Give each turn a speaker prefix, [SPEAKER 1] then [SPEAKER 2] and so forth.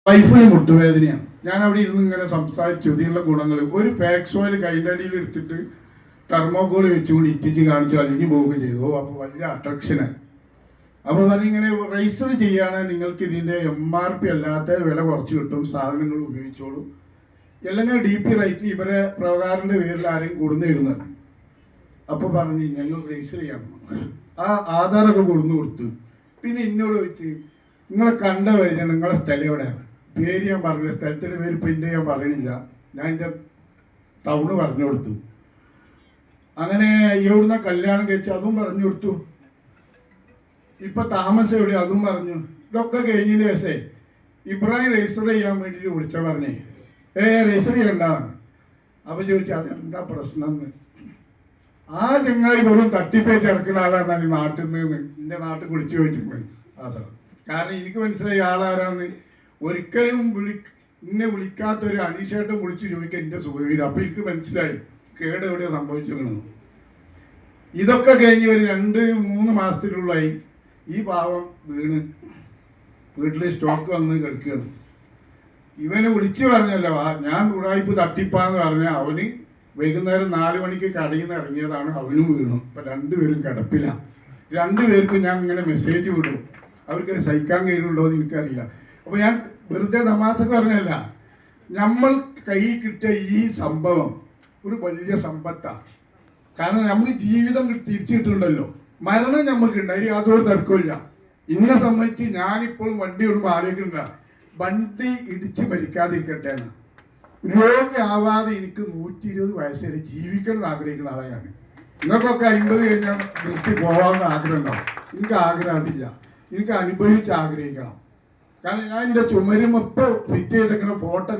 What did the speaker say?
[SPEAKER 1] വൈഫിന് മുട്ടുവേദനയാണ്. ഞാൻ അവിടെ ഇരുന്ന് ഇങ്ങനെ സംസാരിച്ചു ഇതിനുള്ള ഗുണങ്ങൾ. ഒരു പാക്സ് ഓയിൽ കൈൻ്റെ അടിയിൽ എടുത്തിട്ട് തെർമോകോൾ വെച്ചുകൊണ്ട് ഇറ്റിച്ച് കാണിച്ചു അലിഞ്ഞു പോവുകയും ചെയ്തു. അപ്പോൾ വലിയ അട്രാക്ഷനാണ്. അപ്പോൾ പറഞ്ഞിങ്ങനെ റൈസർ ചെയ്യുകയാണെങ്കിൽ നിങ്ങൾക്ക് ഇതിൻ്റെ MRP അല്ലാത്ത വില കുറച്ച് കിട്ടും, സാധനങ്ങൾ ഉപയോഗിച്ചോളും. അല്ലെങ്കിൽ DP റൈറ്റിൽ ഇവരെ പ്രകാരൻ്റെ പേരിൽ ആരെയും കൊടുന്നിരുന്നത്. അപ്പോൾ പറഞ്ഞു ഞങ്ങൾ റൈസർ ചെയ്യണം. ആ ആധാരമൊക്കെ കൊടുത്തു. പിന്നെ എന്നോട് ചോദിച്ച് നിങ്ങളെ കണ്ട വഴിഞ്ഞാൽ നിങ്ങളെ സ്ഥലം എവിടെയാണ്? പേര് ഞാൻ പറഞ്ഞില്ല, സ്ഥലത്തിൻ്റെ പേര് പിന്നെ ഞാൻ പറയണില്ല. ഞാൻ എൻ്റെ ടൗണ് പറഞ്ഞു കൊടുത്തു. അങ്ങനെ എവിടുന്ന കല്യാണം കഴിച്ച് അതും പറഞ്ഞു കൊടുത്തു. ഇപ്പം താമസം എവിടെ അതും പറഞ്ഞു. ഇതൊക്കെ കഴിഞ്ഞതിന് ശേഷേ ഇബ്രാഹിം രജിസ്റ്റർ ചെയ്യാൻ വേണ്ടിയിട്ട് വിളിച്ച പറഞ്ഞേ രജിസ്റ്റർ ചെയ്യണ്ടാണ്. അപ്പോൾ ചോദിച്ചു അതെന്താ പ്രശ്നം എന്ന്. ആ ചങ്ങായി വെറും തട്ടിപ്പേറ്റ് ഇറക്കുന്ന ആളാണ് ഈ നാട്ടിൽ നിന്ന് എൻ്റെ നാട്ടിൽ വിളിച്ചു ചോദിച്ചിട്ടുണ്ട്. അതെ, കാരണം എനിക്ക് മനസ്സിലായി ആളാരാന്ന്. ഒരിക്കലും എന്നെ വിളിക്കാത്തൊരു അനീഷേട്ടൻ വിളിച്ച് ചോദിക്കാൻ എൻ്റെ സുഖവീരം. അപ്പോൾ എനിക്ക് മനസ്സിലായി കേട് എവിടെയോ സംഭവിച്ചിരിക്കണമെന്ന്. ഇതൊക്കെ കഴിഞ്ഞ് ഒരു 2-3 മാസത്തിലുള്ളായി ഈ പാവം വീണ് വീട്ടിൽ സ്റ്റോക്ക് വന്ന് കിടക്കുകയാണ്. ഇവനെ വിളിച്ചു പറഞ്ഞല്ലോ ഞാൻ ഉടായിപ്പ് തട്ടിപ്പാന്ന് പറഞ്ഞാൽ അവന് വൈകുന്നേരം 4 മണിക്ക് കടയിൽ നിന്ന് ഇറങ്ങിയതാണ്. അവനും വീണു. ഇപ്പം 2 പേരും കിടപ്പില്ല. 2 പേർക്കും ഞാൻ ഇങ്ങനെ മെസ്സേജ് വിടും. അവർക്ക് സഹിക്കാൻ കഴിയുന്നുണ്ടോ എന്ന് എനിക്കറിയില്ല. അപ്പോൾ ഞാൻ വെറുതെ തമാശക്ക് പറഞ്ഞല്ല, നമ്മൾ കൈ കിട്ടിയ ഈ സംഭവം ഒരു വലിയ സമ്പത്താണ്. കാരണം നമുക്ക് ജീവിതം തിരിച്ചു കിട്ടുന്നുണ്ടല്ലോ. മരണം നമുക്കുണ്ട്, അതിന് യാതൊരു തർക്കമില്ല. ഇന്നെ സംബന്ധിച്ച് ഞാനിപ്പോഴും വണ്ടി ഓടുമ്പോൾ ആലോചിക്കുന്നില്ല വണ്ടി ഇടിച്ച് മരിക്കാതിരിക്കട്ടെ എന്ന്. രോഗിയാവാതെ എനിക്ക് 120 വയസ്സ് വരെ ജീവിക്കണം എന്ന് ആഗ്രഹിക്കുന്ന ആളാണ് ഞാൻ. നിങ്ങൾക്കൊക്കെ 50 കഴിഞ്ഞാൽ നിർത്തി പോകാമെന്ന് ആഗ്രഹം ഉണ്ടാവും. എനിക്ക് ആഗ്രഹം അതില്ല. എനിക്ക് അനുഭവിച്ച് ആഗ്രഹിക്കണം. കാരണം ഞാൻ എൻ്റെ ചുമരും ഇപ്പോൾ ഫിറ്റ് ചെയ്തേക്കുന്ന ഫോട്ടോ